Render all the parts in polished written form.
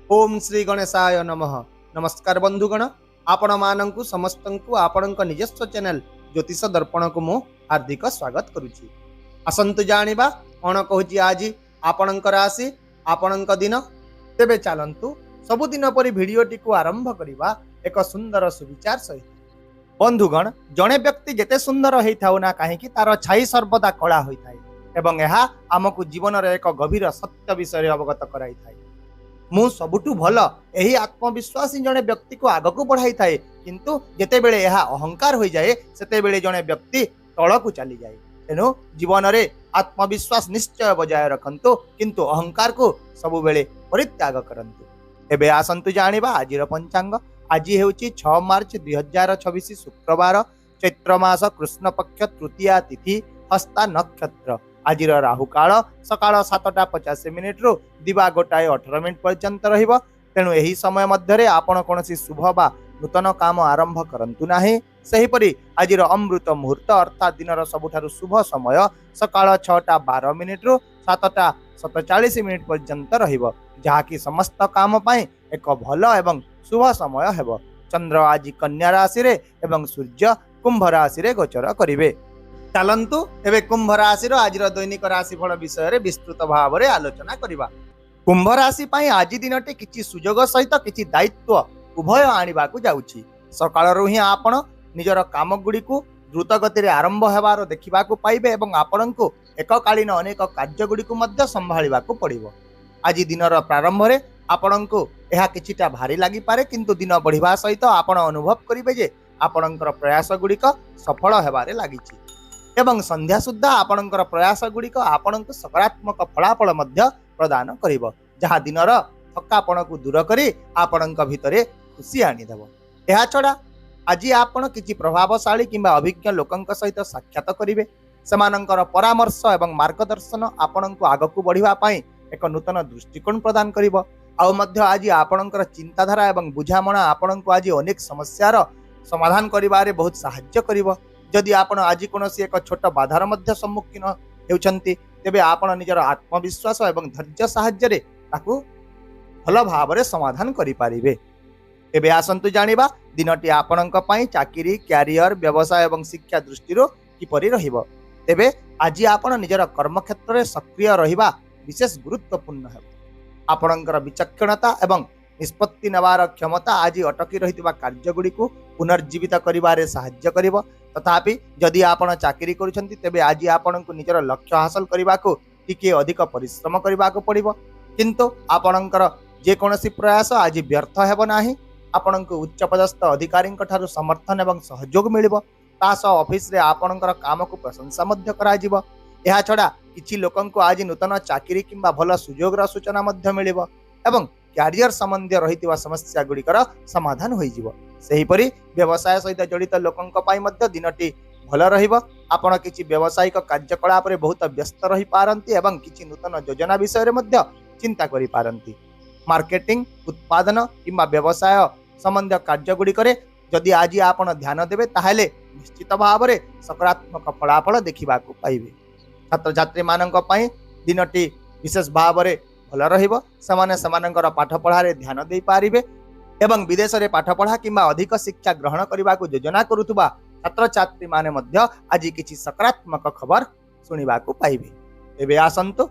ओम श्री गणेशाय नमः। नमस्कार बंधुगण, आपण मानंकु समस्तंकु आपणक निजस्व चैनल ज्योतिष दर्पण को मु हार्दिक स्वागत करुछि। आसंतु जानिबा कोन कहूछि आज आपणक राशि आपणक दिन। तेबे चलंतु सबुदिन परि भिडियोटी को आरंभ करिबा एक सुंदर सुविचार सहित। बंधुगण, जणे व्यक्ति जेते सुंदर होइथाउ ना काहेकि तार छाई सर्वदा कला होइथाय एवं एहा आमकु जीवन रे एक गभीर सत्य विषय अवगत कराइथाय। मु सबुठु भल एही आत्मविश्वासी जने व्यक्ति को आग को बढ़ाई थाए, किंतु जेते बेले यह अहंकार हो जाए सेते बेले जने व्यक्ति तल को चली जाए। तेणु जीवन रे आत्मविश्वास निश्चय बजाय रखंतु, किंतु अहंकार को सबु बेले परित्याग करंतु। एबे आसंतु जानिबा आजिर पंचांग। आज हेउची 6 मार्च 2026 शुक्रवार, चैत्र मास कृष्ण पक्ष तृतीया तिथि, हस्ता नक्षत्र। आज राहु काल सकाळ 7:50 रु दिवा 1:18 पर्यंत रहिबो। तेणु एही समय मध्यरे आपण कोनसी शुभ बा नूतन काम आरंभ करंतु नाही। सेहीपरि आज अमृत मुहूर्त अर्थात दिनर सबुठारु शुभ समय सकाळ 6:12 रु 7:47 पर्यंत रहिबो, जहाँकि समस्त काम पाई एक भल एवं शुभ समय हेबो। चंद्र आज कन्या राशि रे एवं सूर्य कुंभ राशि रे गोचर करिवे। चलंतु एबे कुंभ राशि आज दैनिक राशिफल विषय रे विस्तृत भाव रे आलोचना करिबा। कुंभ राशि पाई आज दिनटे किछि सुजोग सहित किछि दायित्व उभय आनिबा को जाउछि। सकाळरु ही आपण निजर काम गुडी को द्रुत गति रे आरंभ हेबार देखिबा को पाइबे एवं आपणको एककालीन अनेक कार्य गुडी को मध्य संभाळिबा को पड़िबो। आज दिनर प्रारंभ रे आपणको एहा किछिटा भारी लागि पारे, किंतु दिन बढ़िबा सहित आपण अनुभव करिबे जे आपणकर प्रयास गुडीक सफल हेबारे लागिछि एवं संध्या सुद्धा आपणकर प्रयास गुड़िक आपणको सकारात्मक फलाफल मध्य प्रदान करिब, जहाँ दिनर थकापण को दूर करी आपणक भितरे खुशी आनिदेव। एहा छड़ा आज आपण किछि प्रभावशाली किंबा अभिज्ञ लोकंक सहित साक्षात करिवे। सेमानंकर परामर्श एवं मार्गदर्शन आपणको आगकु बढ़िबा पई एक नूतन दृष्टिकोण प्रदान करिब। आउ मध्य आज आपणकर चिंताधारा एवं बुझामणा आपणको आज अनेक समस्यार समाधान करिबारे बहुत सहाय्य करिब। जदि आपण आज कोनोसी एक छोट बाधार मध्य सम्मुखीन हेउछंती, तेबे आपण निजर आत्मविश्वास एवं धैर्य सहाय्य रे ताकू भल भाव रे समाधान करि पारिबे। एबे आसंतु जानिबा दिनटी आपणक पई चाकरी, क्यारियर, व्यवसाय एवं शिक्षा दृष्टिरो किपरि रहिबो। तेबे आज आपण निजर कर्म क्षेत्र रे सक्रिय रहिबा विशेष गुरुत्वपूर्ण हेबो। आपणकर विचक्षणता एवं निष्पत्ति नेबार क्षमता आज अटकी रहितबा कार्य गुडी को पुनर्जीवित करिबारे सहाय्य करिबो। तथापि जदि आपण चाकरी करूछंती, तेबे आज आपणको निजर लक्ष्य हासिल करिबाको टिके अधिक परिश्रम करिबाको पड़िबो, किंतु आपणकर जे कोनोसी प्रयास आज व्यर्थ हेबो नाही। आपणको उच्च पदस्थ अधिकारींक ठारू समर्थन एवं सहयोग मिलिबो। तास ऑफिस रे आपणकर काम को प्रशंसा मध्य कराजिबो। एहा छडा किछि लोकंको आज नूतन चाकरी किंबा भल सुजोगर सूचना मध्य मिलिबो एवं क्यारियर संबंधी रहितवा समस्या गुड़िकर समाधान होइजिबो। सेहीपरि व्यवसाय सहित जड़ित लोकंक पाई मध्य दिनटी भल रहिबो। आपण किछि व्यावसायिक कार्यकलाप रे बहुत व्यस्त रहि पारंती एवं किछि नूतन योजना विषय रे मध्य चिंता करि पारंती। मार्केटिंग, उत्पादन किंबा व्यवसाय संबंधी कार्य गुड़िकरे जदि आज आपण ध्यान देबे ताहेले निश्चित भाव रे सकारात्मक फलाफल देखिबा को पाइबे। छात्र छात्री मानक पाई दिनटी विशेष भाव रे भल रहिबो। समाने समानकर पाठ पढ़ा रे ध्यान दे पारिबे एवं विदेश रे पाठ पढ़ा किंबा अधिक शिक्षा ग्रहण करबा को योजना करुथुबा छात्र छात्री माने मध्य आज किछि सकारात्मक खबर सुनिबा को पाइबे। एबे आसंतु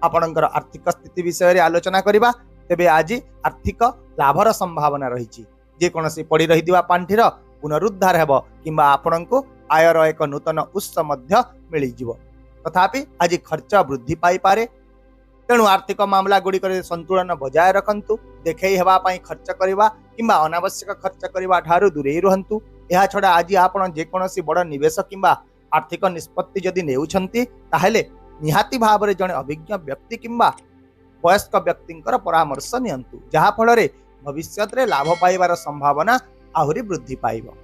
आपणकर आर्थिक स्थिति विषय रे आलोचना करिबा। तेबे आज आर्थिक लाभर संभावना रहिछि। जे कोनसी पड़ी रहिदिवा पांठीर पुनरुद्धार हेबो किंबा आपणको आयर एक नूतन उत्स मध्य मिलि जिवो। तथापि आज खर्च वृद्धि पाई पारे। तेणु आर्थिक मामला गुड़िक संतुलन बजाय रखंतु। देखई हेबा पई खर्च करिबा किंबा अनावश्यक खर्च करिबा ठारू दूरेई रहंतु। एहा छडा आज आपण जे कोनसी बड़ निवेश किंबा आर्थिक निष्पत्ति जदि नेउछंती, ताहेले निहाती भाव रे जणे अभिज्ञ व्यक्ति किंबा वयस्क व्यक्तिंकर परामर्श नियंतु, जहा फल रे भविष्यत रे लाभ पाइबार संभावना आहुरी वृद्धि पाइबो।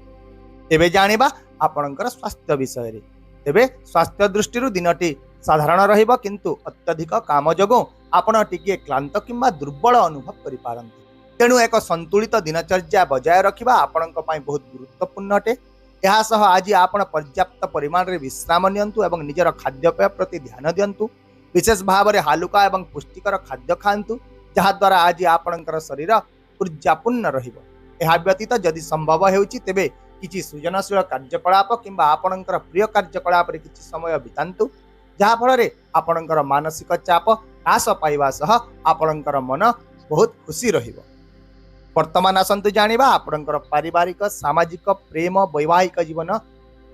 एबे जानिबा आपणकर स्वास्थ्य विषय रे। तेबे स्वास्थ्य दृष्टि दिनटी साधारण रहिबो, किंतु अत्यधिक काम जोगु आपण टिके क्लांत किंबा दुर्बल अनुभव करि पारंती। तेणु एक संतुलित दिनचर्या बजाय रखिबा आपणक पई बहुत गुरुत्वपूर्ण अटे। एहा सह आज आपण पर्याप्त परिमाण रे विश्राम नियंतु एवं निजर खाद्यपेय प्रति ध्यान दियंतु। विशेष भाव रे हालुका एवं पुष्टिकर खाद्य खांतु। ଯାହାଦ୍ୱାରା ଆଜି ଆପଣଙ୍କର ଶରୀର ऊर्जापूर्ण रहिबो। ଏହା ବ୍ୟତୀତ ଯଦି ସମ୍ଭବ ହେଉଛି ତେବେ କିଛି ସୃଜନଶୀଳ କାର୍ଯ୍ୟକଳାପ କିମ୍ବା ଆପଣଙ୍କର ପ୍ରିୟ କାର୍ଯ୍ୟକଳାପରେ କିଛି ସମୟ ବିତାନ୍ତୁ, ଯାହାଫଳରେ ଆପଣଙ୍କର ମାନସିକ ଚାପ ହ୍ରାସ ପାଇବା ସହ ଆପଣଙ୍କର ମନ ବହୁତ ଖୁସି ରହିବ। ବର୍ତ୍ତମାନ ଆସନ୍ତୁ ଜାଣିବା ଆପଣଙ୍କର ପାରିବାରିକ, ସାମାଜିକ, ପ୍ରେମ, ବୈବାହିକ ଜୀବନ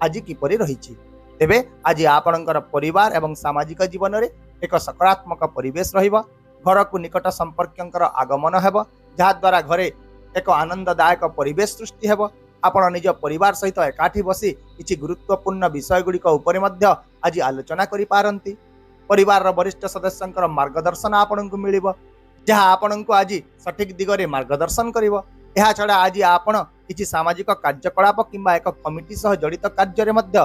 ଆଜି କିପରି ରହିଛି। ତେବେ ଆଜି ଆପଣଙ୍କର ପରିବାର ଏବଂ ସାମାଜିକ ଜୀବନରେ ଏକ ସକାରାତ୍ମକ ପରିବେଶ ରହିବ। ଘରକୁ ନିକଟ ସମ୍ପର୍କୀୟଙ୍କର ଆଗମନ ହେବ, ଯାହାଦ୍ୱାରା ଘରେ ଏକ ଆନନ୍ଦଦାୟକ ପରିବେଶ ସୃଷ୍ଟି ହେବ। ଆପଣ ନିଜ ପରିବାର ସହିତ ଏକାଠି ବସି କିଛି ଗୁରୁତ୍ୱପୂର୍ଣ୍ଣ ବିଷୟଗୁଡ଼ିକ ଉପରେ ମଧ୍ୟ ଆଜି ଆଲୋଚନା କରିପାରନ୍ତି। ପରିବାରର ବରିଷ୍ଠ ସଦସ୍ୟଙ୍କର ମାର୍ଗଦର୍ଶନ ଆପଣଙ୍କୁ ମିଳିବ, ଯାହା ଆପଣଙ୍କୁ ଆଜି ସଠିକ୍ ଦିଗରେ ମାର୍ଗଦର୍ଶନ କରିବ। ଏହାଛଡ଼ା ଆଜି ଆପଣ କିଛି ସାମାଜିକ କାର୍ଯ୍ୟକଳାପ କିମ୍ବା ଏକ କମିଟି ସହ ଜଡ଼ିତ କାର୍ଯ୍ୟରେ ମଧ୍ୟ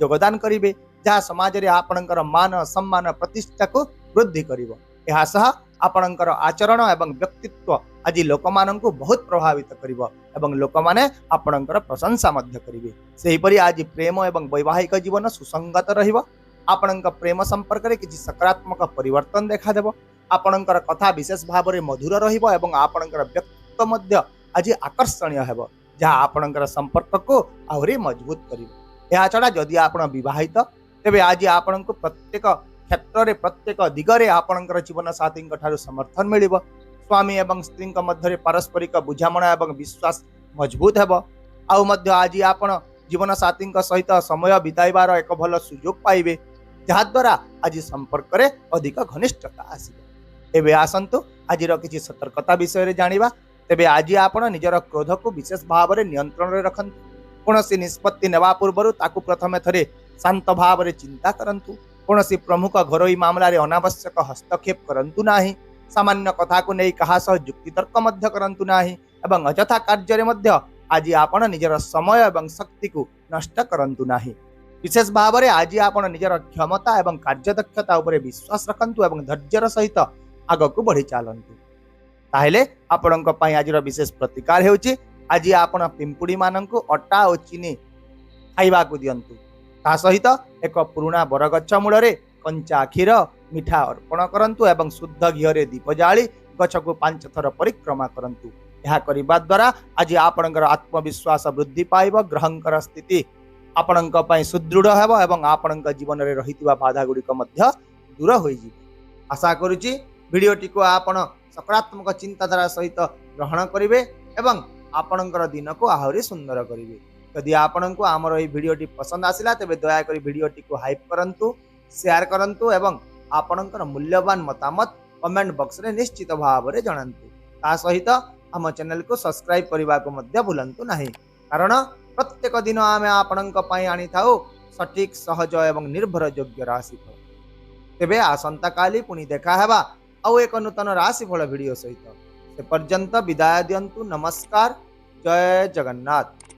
ଯୋଗଦାନ କରିବେ, ଯାହା ସମାଜରେ ଆପଣଙ୍କର ମାନ, ସମ୍ମାନ, ପ୍ରତିଷ୍ଠାକୁ ବୃଦ୍ଧି କରିବ। ଏହା ସହ ଆପଣଙ୍କର ଆଚରଣ ଏବଂ ବ୍ୟକ୍ତିତ୍ୱ ଆଜି ଲୋକମାନଙ୍କୁ ବହୁତ ପ୍ରଭାବିତ କରିବ ଏବଂ ଲୋକମାନେ ଆପଣଙ୍କର ପ୍ରଶଂସା ମଧ୍ୟ କରିବେ। ସେହିପରି ଆଜି ପ୍ରେମ ଏବଂ ବୈବାହିକ ଜୀବନ ସୁସଙ୍ଗତ ରହିବ। ଆପଣଙ୍କ ପ୍ରେମ ସମ୍ପର୍କରେ କିଛି ସକାରାତ୍ମକ ପରିବର୍ତ୍ତନ ଦେଖାଦେବ। ଆପଣଙ୍କର କଥା ବିଶେଷ ଭାବରେ ମଧୁର ରହିବ ଏବଂ ଆପଣଙ୍କର ବ୍ୟକ୍ତିତ୍ୱ ମଧ୍ୟ ଆଜି ଆକର୍ଷଣୀୟ ହେବ, ଯାହା ଆପଣଙ୍କର ସମ୍ପର୍କକୁ ଆହୁରି ମଜବୁତ କରିବ। ଏହାଛଡ଼ା ଯଦି ଆପଣ ବିବାହିତ ତେବେ ଆଜି ଆପଣଙ୍କୁ ପ୍ରତ୍ୟେକ କ୍ଷେତ୍ରରେ, ପ୍ରତ୍ୟେକ ଦିଗରେ ଆପଣଙ୍କର ଜୀବନସାଥୀଙ୍କ ଠାରୁ ସମର୍ଥନ ମିଳିବ। ସ୍ୱାମୀ ଏବଂ ସ୍ତ୍ରୀଙ୍କ ମଧ୍ୟରେ ପାରସ୍ପରିକ ବୁଝାମଣା ଏବଂ ବିଶ୍ୱାସ ମଜବୁତ ହେବ। ଆଉ ମଧ୍ୟ ଆଜି ଆପଣ ଜୀବନସାଥୀଙ୍କ ସହିତ ସମୟ ବିତାଇବାର ଏକ ଭଲ ସୁଯୋଗ ପାଇବେ, ଯାହାଦ୍ୱାରା ଆଜି ସମ୍ପର୍କରେ ଅଧିକ ଘନିଷ୍ଠତା ଆସିବ। ଏବେ ଆସନ୍ତୁ ଆଜିର କିଛି ସତର୍କତା ବିଷୟରେ ଜାଣିବା। ତେବେ ଆଜି ଆପଣ ନିଜର କ୍ରୋଧକୁ ବିଶେଷ ଭାବରେ ନିୟନ୍ତ୍ରଣରେ ରଖନ୍ତୁ। କୌଣସି ନିଷ୍ପତ୍ତି ନେବା ପୂର୍ବରୁ ତାକୁ ପ୍ରଥମେ ଥରେ ଶାନ୍ତ ଭାବରେ ଚିନ୍ତା କରନ୍ତୁ। କୌଣସି ପ୍ରମୁଖ ଘରୋଇ ମାମଲାରେ ଅନାବଶ୍ୟକ ହସ୍ତକ୍ଷେପ କରନ୍ତୁ ନାହିଁ। ସାମାନ୍ୟ କଥାକୁ ନେଇ କାହା ସହ ଯୁକ୍ତିତର୍କ ମଧ୍ୟ କରନ୍ତୁ ନାହିଁ ଏବଂ ଅଯଥା କାର୍ଯ୍ୟରେ ମଧ୍ୟ ଆଜି ଆପଣ ନିଜର ସମୟ ଏବଂ ଶକ୍ତିକୁ ନଷ୍ଟ କରନ୍ତୁ ନାହିଁ। ବିଶେଷ ଭାବରେ ଆଜି ଆପଣ ନିଜର କ୍ଷମତା ଏବଂ କାର୍ଯ୍ୟଦକ୍ଷତା ଉପରେ ବିଶ୍ୱାସ ରଖନ୍ତୁ ଏବଂ ଧୈର୍ଯ୍ୟର ସହିତ ଆଗକୁ ବଢ଼ି ଚାଲନ୍ତୁ। ତାହେଲେ ଆପଣଙ୍କ ପାଇଁ ଆଜିର ବିଶେଷ ପ୍ରତିକାର ହେଉଛି ଆଜି ଆପଣ ପିମ୍ପୁଡ଼ିମାନଙ୍କୁ ଅଟା ଓ ଚିନି ଖାଇବାକୁ ଦିଅନ୍ତୁ। ତା ସହିତ ଏକ ପୁରୁଣା ବରଗଛ ମୂଳରେ କଞ୍ଚା କ୍ଷୀର, ମିଠା ଅର୍ପଣ କରନ୍ତୁ ଏବଂ ଶୁଦ୍ଧ ଘିଅରେ ଦୀପ ଜାଳି ଗଛକୁ 5 ଥର ପରିକ୍ରମା କରନ୍ତୁ। ଏହା କରିବା ଦ୍ୱାରା ଆଜି ଆପଣଙ୍କର ଆତ୍ମବିଶ୍ୱାସ ବୃଦ୍ଧି ପାଇବ, ଗ୍ରହଙ୍କର ସ୍ଥିତି ଆପଣଙ୍କ ପାଇଁ ସୁଦୃଢ଼ ହେବ ଏବଂ ଆପଣଙ୍କ ଜୀବନରେ ରହିଥିବା ବାଧାଗୁଡ଼ିକ ମଧ୍ୟ ଦୂର ହୋଇଯିବ। ଆଶା କରୁଛି ଭିଡ଼ିଓଟିକୁ ଆପଣ ସକାରାତ୍ମକ ଚିନ୍ତାଧାରା ସହିତ ଗ୍ରହଣ କରିବେ ଏବଂ ଆପଣଙ୍କର ଦିନକୁ ଆହୁରି ସୁନ୍ଦର କରିବେ। ଯଦି ଆପଣଙ୍କୁ ଆମର ଏହି ଭିଡ଼ିଓଟି ପସନ୍ଦ ଆସିଲା ତେବେ ଦୟାକରି ଭିଡ଼ିଓଟିକୁ ହାଇପ୍ କରନ୍ତୁ, ସେୟାର କରନ୍ତୁ ଏବଂ ଆପଣଙ୍କର ମୂଲ୍ୟବାନ ମତାମତ କମେଣ୍ଟ ବକ୍ସରେ ନିଶ୍ଚିତ ଭାବରେ ଜଣାନ୍ତୁ। ତା ସହିତ ଆମ ଚ୍ୟାନେଲକୁ ସବସ୍କ୍ରାଇବ୍ କରିବାକୁ ମଧ୍ୟ ଭୁଲନ୍ତୁ ନାହିଁ, କାରଣ ପ୍ରତ୍ୟେକ ଦିନ ଆମେ ଆପଣଙ୍କ ପାଇଁ ଆଣିଥାଉ ସଠିକ୍, ସହଜ ଏବଂ ନିର୍ଭରଯୋଗ୍ୟ ରାଶିଫଳ। ତେବେ ଆସନ୍ତାକାଲି ପୁଣି ଦେଖା ହେବା ଆଉ ଏକ ନୂତନ ରାଶିଫଳ ଭିଡ଼ିଓ ସହିତ। ସେ ପର୍ଯ୍ୟନ୍ତ ବିଦାୟ ଦିଅନ୍ତୁ। ନମସ୍କାର। ଜୟ ଜଗନ୍ନାଥ।